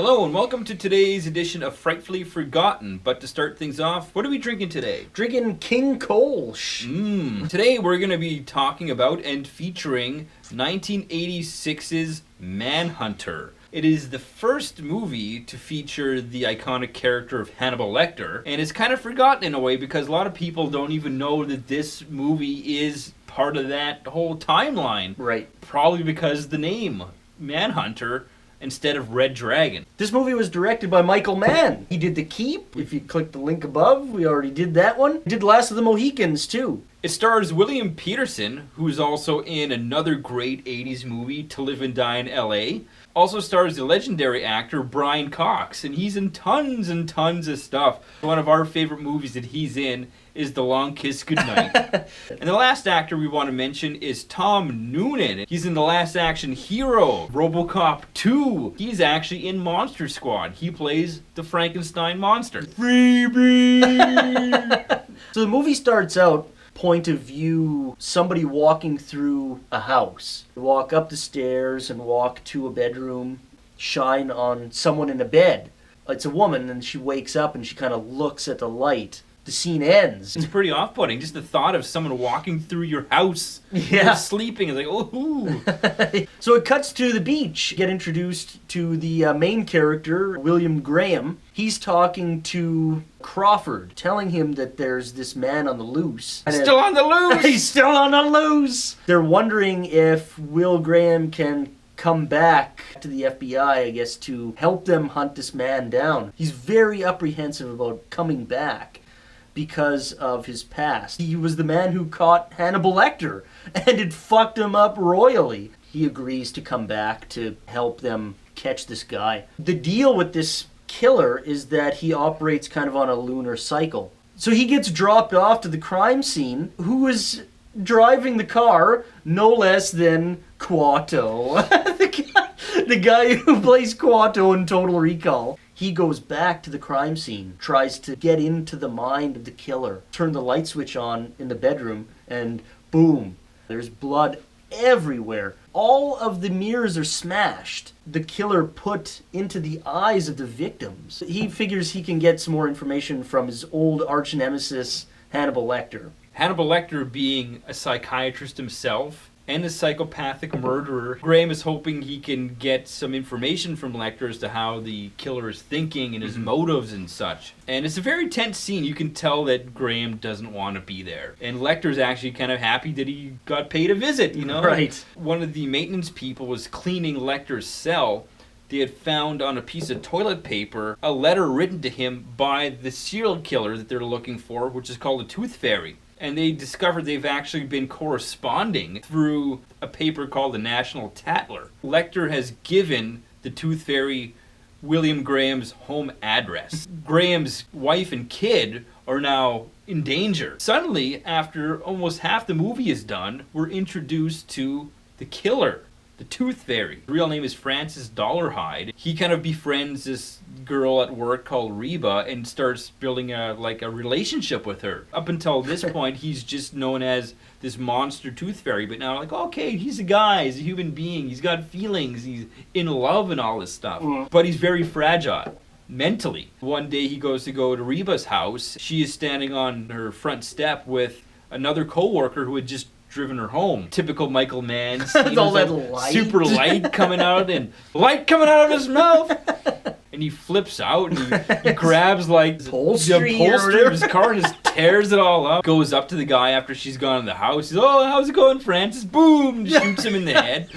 Hello and welcome to today's edition of Frightfully Forgotten. But to start things off, what are we drinking today? Drinking King Kolsch. Today we're going to be talking about and featuring 1986's Manhunter. It is the first movie to feature the iconic character of Hannibal Lecter, and it's kind of forgotten in a way because a lot of people don't even know that this movie is part of that whole timeline. Right. Probably because the name Manhunter instead of Red Dragon. This movie was directed by Michael Mann. He did The Keep. If you click the link above, we already did that one. He did Last of the Mohicans, too. It stars William Peterson, who's also in another great 80s movie, To Live and Die in L.A. Also stars the legendary actor Brian Cox, and he's in tons and tons of stuff. One of our favorite movies that he's in is The Long Kiss Goodnight. And the last actor we want to mention is Tom Noonan. He's in The Last Action Hero, RoboCop 2. He's actually in Monster Squad. He plays the Frankenstein monster. Freebie! So the movie starts out point of view, somebody walking through a house. They walk up the stairs and walk to a bedroom, shine on someone in a bed. It's a woman, and she wakes up and she kind of looks at the light. The scene ends. It's pretty off-putting. Just the thought of someone walking through your house while sleeping is like, ooh. So it cuts to the beach. Get introduced to the main character, William Graham. He's talking to Crawford, telling him that there's this man on the loose. Still on the loose! He's still on the loose! They're wondering if Will Graham can come back to the FBI, I guess, to help them hunt this man down. He's very apprehensive about coming back because of his past. He was the man who caught Hannibal Lecter, and it fucked him up royally. He agrees to come back to help them catch this guy. The deal with this killer is that he operates kind of on a lunar cycle. So he gets dropped off to the crime scene. Who is driving the car? No less than Quato. the guy who plays Quato in Total Recall. He goes back to the crime scene, tries to get into the mind of the killer, turn the light switch on in the bedroom, and boom, there's blood everywhere. All of the mirrors are smashed. The killer put into the eyes of the victims. He figures he can get some more information from his old arch nemesis, Hannibal Lecter. Hannibal Lecter being a psychiatrist himself and a psychopathic murderer, Graham is hoping he can get some information from Lecter as to how the killer is thinking and his motives and such. And it's a very tense scene. You can tell that Graham doesn't want to be there. And Lecter's actually kind of happy that he got paid a visit, you know? Right. One of the maintenance people was cleaning Lecter's cell. They had found on a piece of toilet paper a letter written to him by the serial killer that they're looking for, which is called the Tooth Fairy. And they discovered they've actually been corresponding through a paper called the National Tattler. Lecter has given the Tooth Fairy William Graham's home address. Graham's wife and kid are now in danger. Suddenly, after almost half the movie is done, we're introduced to the killer, the Tooth Fairy. His real name is Francis Dollarhide. He kind of befriends this girl at work called Reba and starts building a relationship with her. Up until this point, he's just known as this monster Tooth Fairy, but now okay, he's a guy, he's a human being, he's got feelings, he's in love and all this stuff. But he's very fragile mentally. One day he goes to Reba's house. She is standing on her front step with another co-worker who had just driven her home. Typical Michael Mann. All that light. Super light coming out and light coming out of his mouth. And he flips out and he grabs the upholstery of his car and just tears it all up. Goes up to the guy after she's gone in the house. He's, "Oh, how's it going, Francis?" Boom! Shoots him in the head.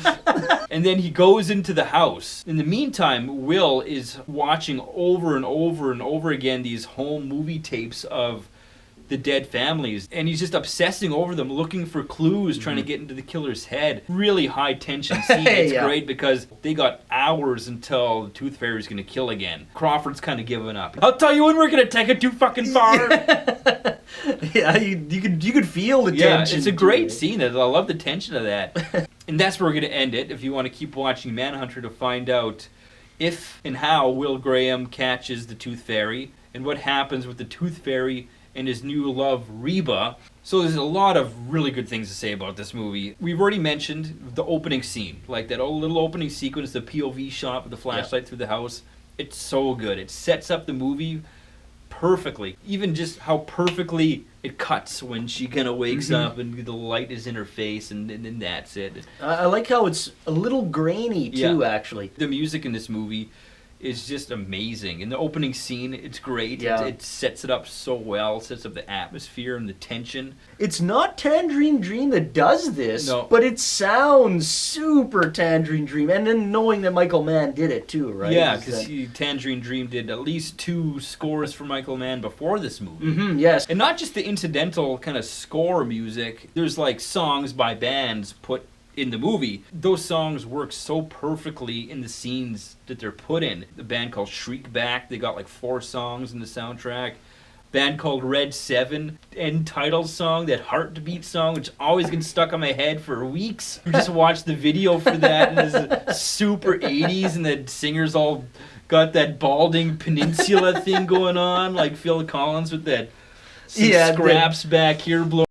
And then he goes into the house. In the meantime, Will is watching over and over and over again these home movie tapes of the dead families, and he's just obsessing over them, looking for clues, trying to get into the killer's head. Really high tension scene. It's great because they got hours until the Tooth Fairy's gonna kill again. Crawford's kind of giving up. "I'll tell you when we're gonna take it too fucking far." Yeah, you could feel the tension. Yeah, it's a great scene. I love the tension of that. And that's where we're gonna end it. If you want to keep watching Manhunter to find out if and how Will Graham catches the Tooth Fairy and what happens with the Tooth Fairy and his new love, Reba. So there's a lot of really good things to say about this movie. We've already mentioned the opening scene, like that little opening sequence, the POV shot with the flashlight through the house. It's so good. It sets up the movie perfectly. Even just how perfectly it cuts when she kind of wakes up and the light is in her face, and then that's it. I like how it's a little grainy too, actually. The music in this movie is just amazing. In the opening scene, it's great. Yeah. It sets it up so well, sets up the atmosphere and the tension. It's not Tangerine Dream that does this, No. but it sounds super Tangerine Dream. And then knowing that Michael Mann did it too, right? Yeah, because Tangerine Dream did at least 2 scores for Michael Mann before this movie. Yes. And not just the incidental kind of score music. There's like songs by bands put in the movie. Those songs work so perfectly in the scenes that they're put in. The band called Shriekback, they got like 4 songs in the soundtrack. Band called Red 7, end title song, that Heartbeat song, which always gets stuck on my head for weeks. I just watched the video for that, and it's super 80s, and the singers all got that balding peninsula thing going on, like Phil Collins with that scraps back here blowing.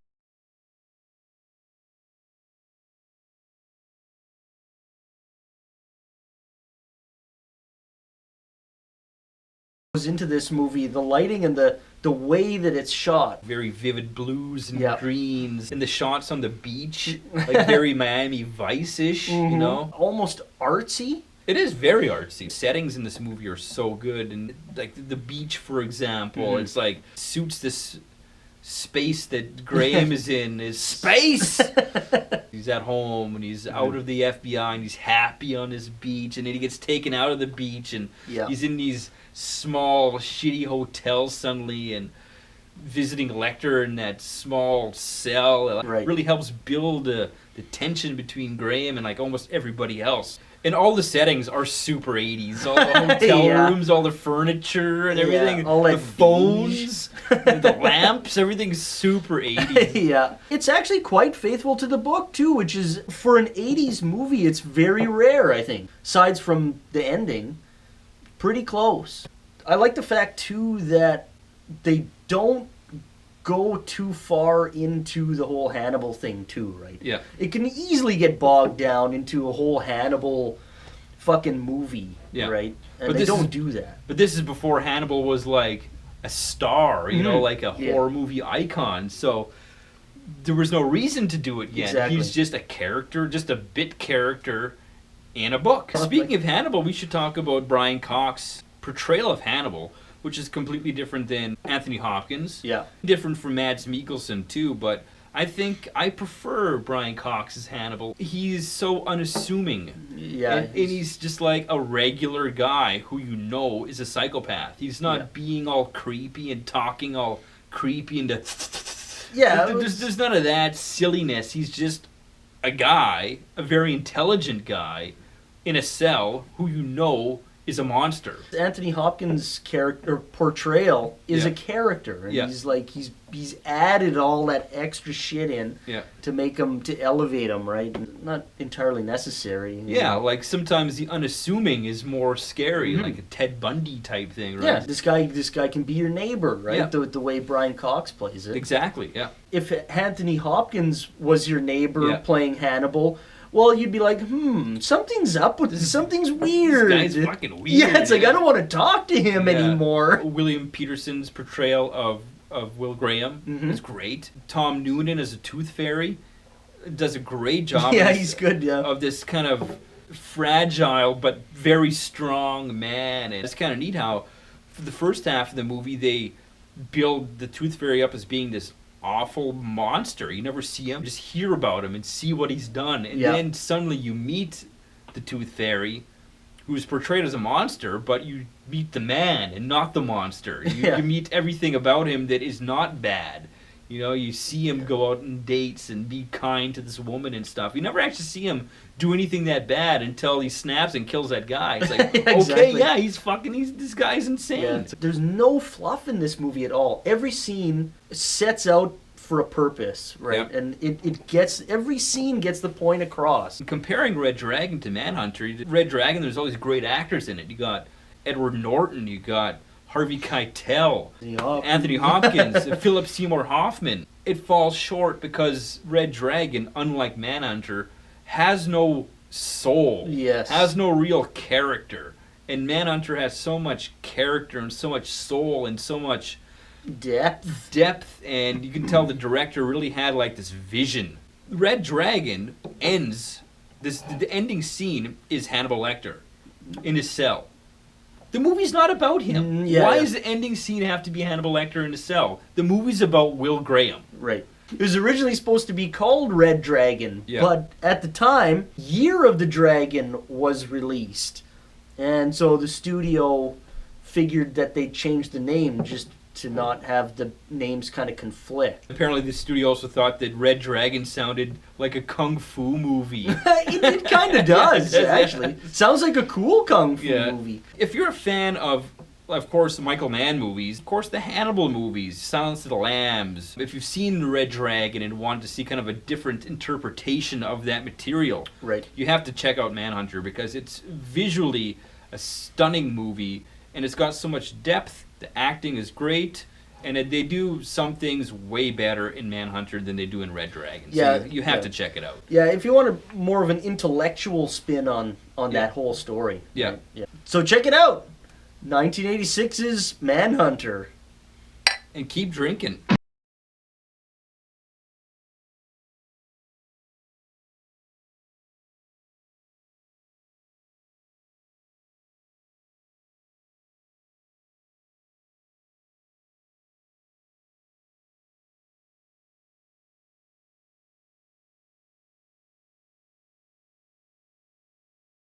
Into this movie, the lighting and the way that it's shot. Very vivid blues and greens, and the shots on the beach, like very Miami Vice-ish, you know? Almost artsy. It is very artsy. Settings in this movie are so good, and like the beach, for example, it's like suits this space that Graham is in. Is space. He's at home and he's out of the FBI and he's happy on his beach, and then he gets taken out of the beach and he's in these small shitty hotels suddenly and visiting Lecter in that small cell. It really helps build the tension between Graham and like almost everybody else. And all the settings are super 80s. All the hotel rooms, all the furniture and everything. All the phones, the lamps, everything's super 80s. It's actually quite faithful to the book too, which is, for an 80s movie, it's very rare, I think. Aside from the ending, pretty close. I like the fact too that they don't go too far into the whole Hannibal thing too, right? Yeah. It can easily get bogged down into a whole Hannibal fucking movie, right? And they don't do that. But this is before Hannibal was like a star, you know, like a horror movie icon. So there was no reason to do it yet. Exactly. He's just a character, just a bit character in a book. Speaking of Hannibal, we should talk about Brian Cox's portrayal of Hannibal, which is completely different than Anthony Hopkins. Yeah. Different from Mads Mikkelsen too, but I think I prefer Brian Cox as Hannibal. He's so unassuming. Yeah. And he's just like a regular guy who you know is a psychopath. He's not being all creepy and talking all creepy and there's none of that silliness. He's just a guy, a very intelligent guy in a cell who you know is a monster. Anthony Hopkins' character portrayal is a character, and he's added all that extra shit in to make him, to elevate him, right? Not entirely necessary. Yeah, like sometimes the unassuming is more scary, like a Ted Bundy type thing, right? Yeah, this guy can be your neighbor, right? Yeah. The way Brian Cox plays it. Exactly. Yeah. If Anthony Hopkins was your neighbor playing Hannibal, well, you'd be like, something's up with this. Something's weird. This guy's fucking weird. Yeah, it's like, I don't want to talk to him anymore. William Peterson's portrayal of Will Graham is great. Tom Noonan as a tooth fairy does a great job. Yeah, he's good, of this kind of fragile but very strong man. And it's kind of neat how, for the first half of the movie, they build the tooth fairy up as being this awful monster. You never see him, just hear about him and see what he's done, and then suddenly you meet the tooth fairy, who's portrayed as a monster, but you meet the man and not the monster. You meet everything about him that is not bad. You know, you see him go out on dates and be kind to this woman and stuff. You never actually see him do anything that bad until he snaps and kills that guy. It's like, this guy's insane. Yeah. There's no fluff in this movie at all. Every scene sets out for a purpose, right? Yeah. And every scene gets the point across. Comparing Red Dragon to Manhunter, Red Dragon, there's all these great actors in it. You got Edward Norton, you got Harvey Keitel, Anthony Hopkins, Philip Seymour Hoffman. It falls short because Red Dragon, unlike Manhunter, has no soul, has no real character. And Manhunter has so much character and so much soul and so much depth, and you can tell the director really had like this vision. Red Dragon ends. The ending scene is Hannibal Lecter in his cell. The movie's not about him. Why does the ending scene have to be Hannibal Lecter in a cell? The movie's about Will Graham. Right. It was originally supposed to be called Red Dragon, but at the time, Year of the Dragon was released. And so the studio figured that they'd change the name just to not have the names kind of conflict. Apparently the studio also thought that Red Dragon sounded like a kung fu movie. It kind of does, actually. Sounds like a cool kung fu movie. If you're a fan of course, the Michael Mann movies, of course, the Hannibal movies, Silence of the Lambs. If you've seen Red Dragon and wanted to see kind of a different interpretation of that material, you have to check out Manhunter because it's visually a stunning movie and it's got so much depth. The acting is great, and they do some things way better in Manhunter than they do in Red Dragon. So you have to check it out. Yeah, if you want more of an intellectual spin on that whole story. Yeah. So check it out. 1986's Manhunter. And keep drinking.